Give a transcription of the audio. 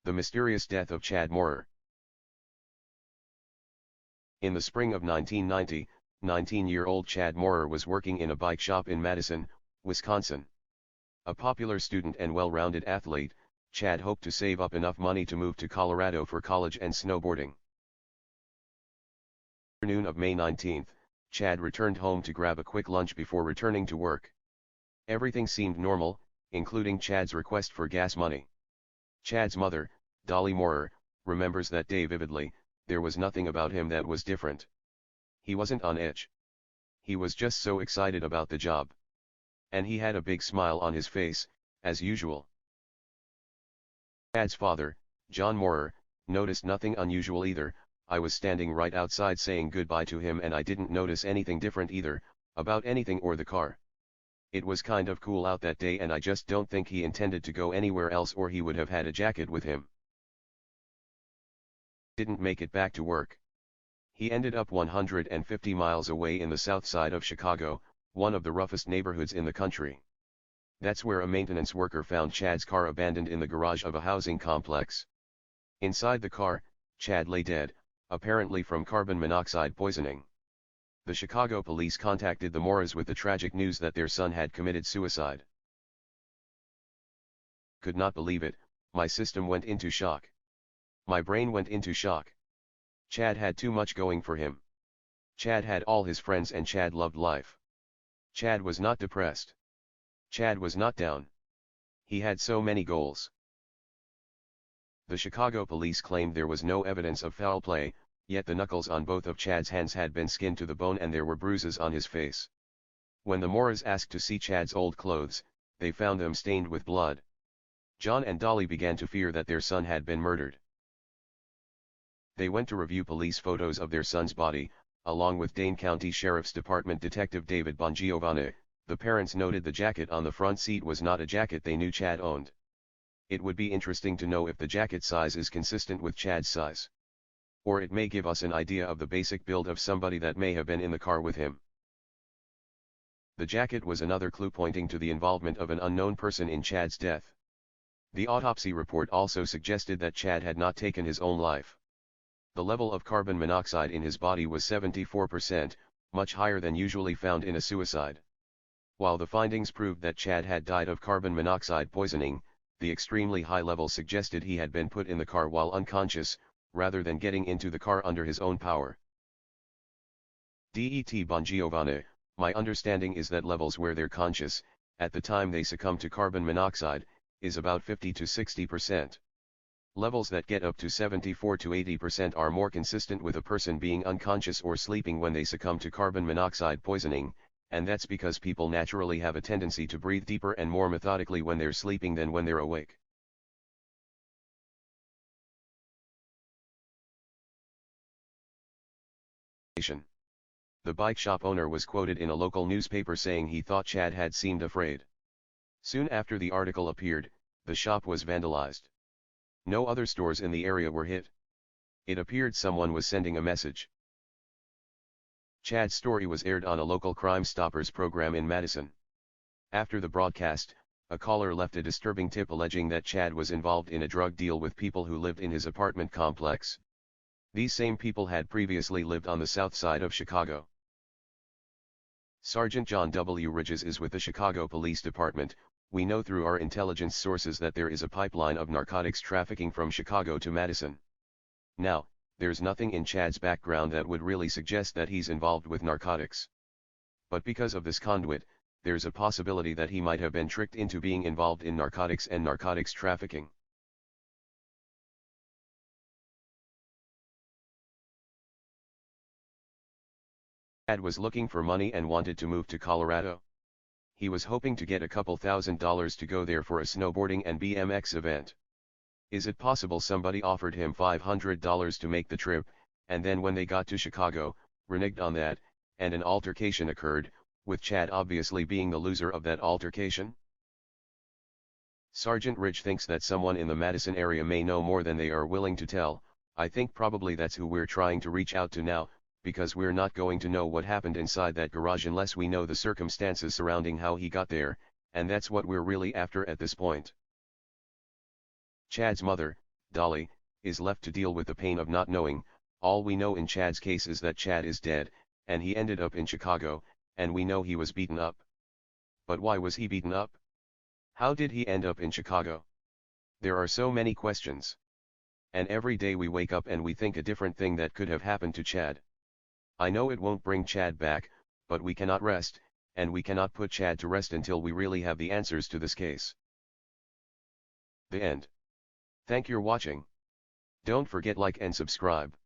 The mysterious death of Chad Maurer. In the spring of 1990, 19-year-old Chad Maurer was working in a bike shop in Madison, Wisconsin. A popular student and well-rounded athlete, Chad hoped to save up enough money to move to Colorado for college and snowboarding. Afternoon of May 19, Chad returned home to grab a quick lunch before returning to work. Everything seemed normal, including Chad's request for gas money. Chad's mother, Dolly Maurer, remembers that day vividly. There was nothing about him that was different. He wasn't on edge. He was just so excited about the job. And he had a big smile on his face, as usual. Chad's father, John Maurer, noticed nothing unusual either. I was standing right outside saying goodbye to him and I didn't notice anything different either, about anything or the car. It was kind of cool out that day and I just don't think he intended to go anywhere else or he would have had a jacket with him. Didn't make it back to work. He ended up 150 miles away in the south side of Chicago, one of the roughest neighborhoods in the country. That's where a maintenance worker found Chad's car abandoned in the garage of a housing complex. Inside the car, Chad lay dead, apparently from carbon monoxide poisoning. The Chicago police contacted the Maurers with the tragic news that their son had committed suicide. Could not believe it, my system went into shock. My brain went into shock. Chad had too much going for him. Chad had all his friends and Chad loved life. Chad was not depressed. Chad was not down. He had so many goals. The Chicago police claimed there was no evidence of foul play, yet the knuckles on both of Chad's hands had been skinned to the bone and there were bruises on his face. When the Maurers asked to see Chad's old clothes, they found them stained with blood. John and Dolly began to fear that their son had been murdered. They went to review police photos of their son's body, along with Dane County Sheriff's Department Detective David Bongiovanni. The parents noted the jacket on the front seat was not a jacket they knew Chad owned. It would be interesting to know if the jacket size is consistent with Chad's size. Or it may give us an idea of the basic build of somebody that may have been in the car with him. The jacket was another clue pointing to the involvement of an unknown person in Chad's death. The autopsy report also suggested that Chad had not taken his own life. The level of carbon monoxide in his body was 74%, much higher than usually found in a suicide. While the findings proved that Chad had died of carbon monoxide poisoning, the extremely high level suggested he had been put in the car while unconscious, rather than getting into the car under his own power. Det Bongiovanni, my understanding is that levels where they're conscious, at the time they succumb to carbon monoxide, is about 50 to 60%. Levels that get up to 74 to 80% are more consistent with a person being unconscious or sleeping when they succumb to carbon monoxide poisoning, and that's because people naturally have a tendency to breathe deeper and more methodically when they're sleeping than when they're awake. The bike shop owner was quoted in a local newspaper saying he thought Chad had seemed afraid. Soon after the article appeared, the shop was vandalized. No other stores in the area were hit. It appeared someone was sending a message. Chad's story was aired on a local Crime Stoppers program in Madison. After the broadcast, a caller left a disturbing tip alleging that Chad was involved in a drug deal with people who lived in his apartment complex. These same people had previously lived on the south side of Chicago. Sergeant John W. Ridges is with the Chicago Police Department. We know through our intelligence sources that there is a pipeline of narcotics trafficking from Chicago to Madison. Now, there's nothing in Chad's background that would really suggest that he's involved with narcotics. But because of this conduit, there's a possibility that he might have been tricked into being involved in narcotics and narcotics trafficking. Chad was looking for money and wanted to move to Colorado. He was hoping to get a couple $1,000s to go there for a snowboarding and BMX event. Is it possible somebody offered him $500 to make the trip, and then when they got to Chicago, reneged on that, and an altercation occurred, with Chad obviously being the loser of that altercation? Sergeant Ridge thinks that someone in the Madison area may know more than they are willing to tell. I think probably that's who we're trying to reach out to now, because we're not going to know what happened inside that garage unless we know the circumstances surrounding how he got there, and that's what we're really after at this point. Chad's mother, Dolly, is left to deal with the pain of not knowing. All we know in Chad's case is that Chad is dead, and he ended up in Chicago, and we know he was beaten up. But why was he beaten up? How did he end up in Chicago? There are so many questions. And every day we wake up and we think a different thing that could have happened to Chad. I know it won't bring Chad back, but we cannot rest, and we cannot put Chad to rest until we really have the answers to this case. The end. Thank you for watching. Don't forget like and subscribe.